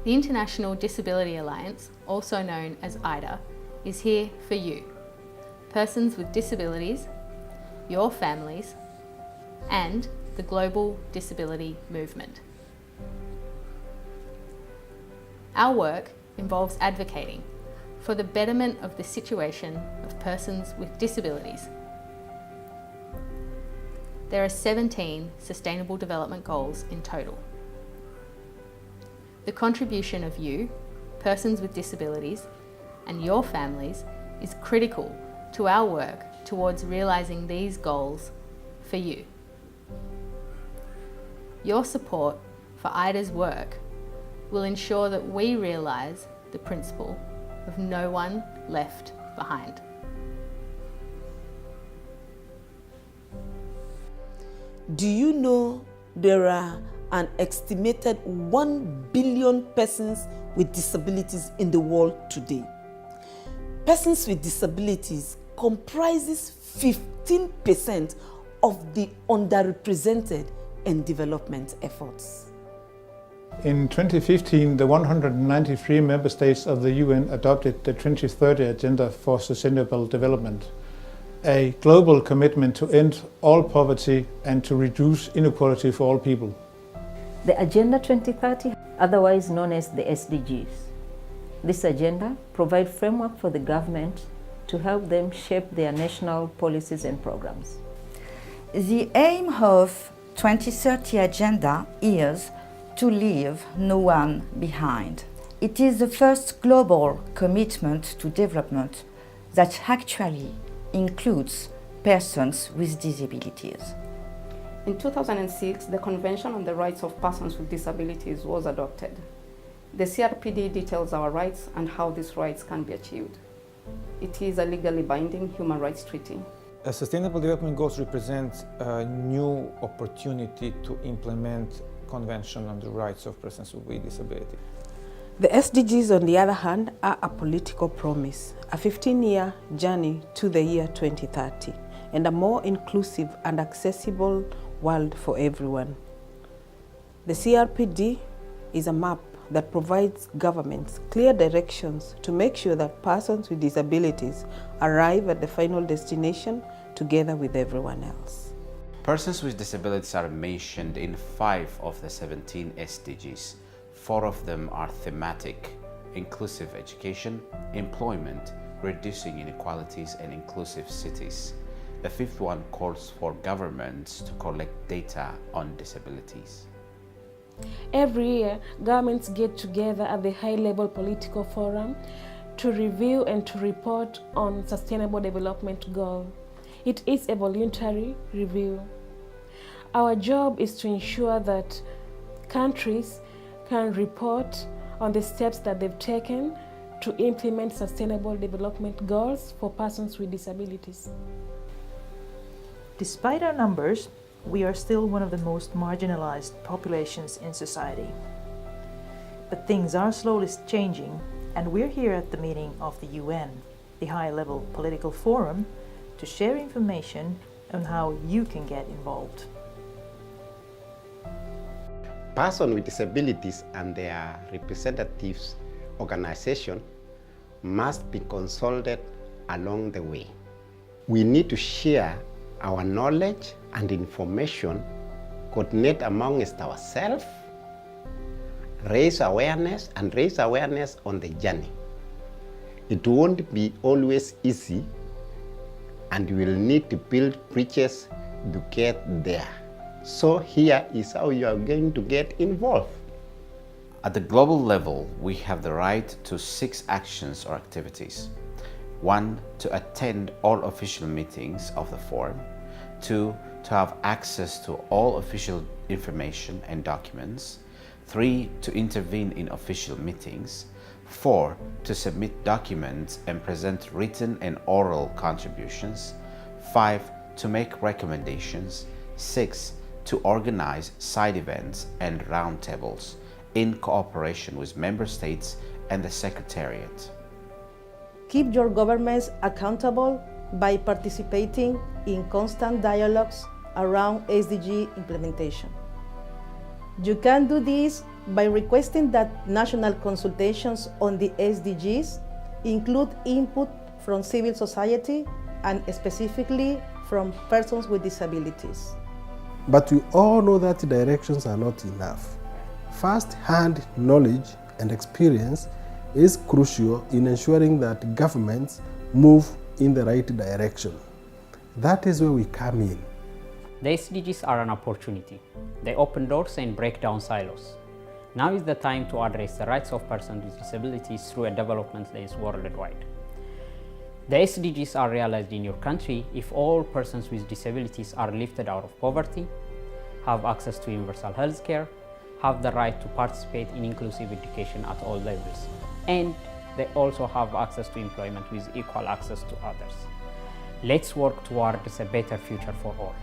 The International Disability Alliance, also known as IDA, is here for you, persons with disabilities, your families, and the global disability movement. Our work involves advocating for the betterment of the situation of persons with disabilities. There are 17 Sustainable Development Goals in total. The contribution of you, persons with disabilities, and your families is critical to our work towards realising these goals for you. Your support for IDA's work will ensure that we realise the principle of no one left behind. Do you know there are an estimated 1 billion persons with disabilities in the world today? Persons with disabilities comprises 15% of the underrepresented in development efforts. In 2015, the 193 member states of the UN adopted the 2030 Agenda for Sustainable Development, a global commitment to end all poverty and to reduce inequality for all people. The Agenda 2030, otherwise known as the SDGs. This agenda provides framework for the government to help them shape their national policies and programs. The aim of 2030 Agenda is to leave no one behind. It is the first global commitment to development that actually includes persons with disabilities. In 2006, the Convention on the Rights of Persons with Disabilities was adopted. The CRPD details our rights and how these rights can be achieved. It is a legally binding human rights treaty. Sustainable Development Goals represent a new opportunity to implement Convention on the Rights of Persons with Disability. The SDGs, on the other hand, are a political promise, a 15-year journey to the year 2030, and a more inclusive and accessible world for everyone. The CRPD is a map that provides governments clear directions to make sure that persons with disabilities arrive at the final destination together with everyone else. Persons with disabilities are mentioned in 5 of the 17 SDGs. 4 of them are thematic: inclusive education, employment, reducing inequalities, and inclusive cities. The 5th one calls for governments to collect data on disabilities. Every year, governments get together at the high-level political forum to review and to report on Sustainable Development Goal. It is a voluntary review. Our job is to ensure that countries can report on the steps that they've taken to implement Sustainable Development Goals for persons with disabilities. Despite our numbers, we are still one of the most marginalized populations in society. But things are slowly changing, and we're here at the meeting of the UN, the high-level political forum, to share information on how you can get involved. Persons with disabilities and their representatives organization must be consulted along the way. We need to share our knowledge and information, coordinate amongst ourselves, raise awareness on the journey. It won't be always easy, and we will need to build bridges to get there. So here is how you are going to get involved. At the global level, we have the right to 6 actions or activities. 1, to attend all official meetings of the forum. 2, to have access to all official information and documents. 3, to intervene in official meetings. 4, to submit documents and present written and oral contributions. 5, to make recommendations. 6, to organize side events and roundtables in cooperation with member states and the Secretariat. Keep your governments accountable by participating in constant dialogues around SDG implementation. You can do this by requesting that national consultations on the SDGs include input from civil society and specifically from persons with disabilities. But we all know that directions are not enough. First-hand knowledge and experience is crucial in ensuring that governments move in the right direction. That is where we come in. The SDGs are an opportunity. They open doors and break down silos. Now is the time to address the rights of persons with disabilities through a development lens worldwide. The SDGs are realized in your country if all persons with disabilities are lifted out of poverty, have access to universal health care, have the right to participate in inclusive education at all levels, and they also have access to employment with equal access to others. Let's work towards a better future for all.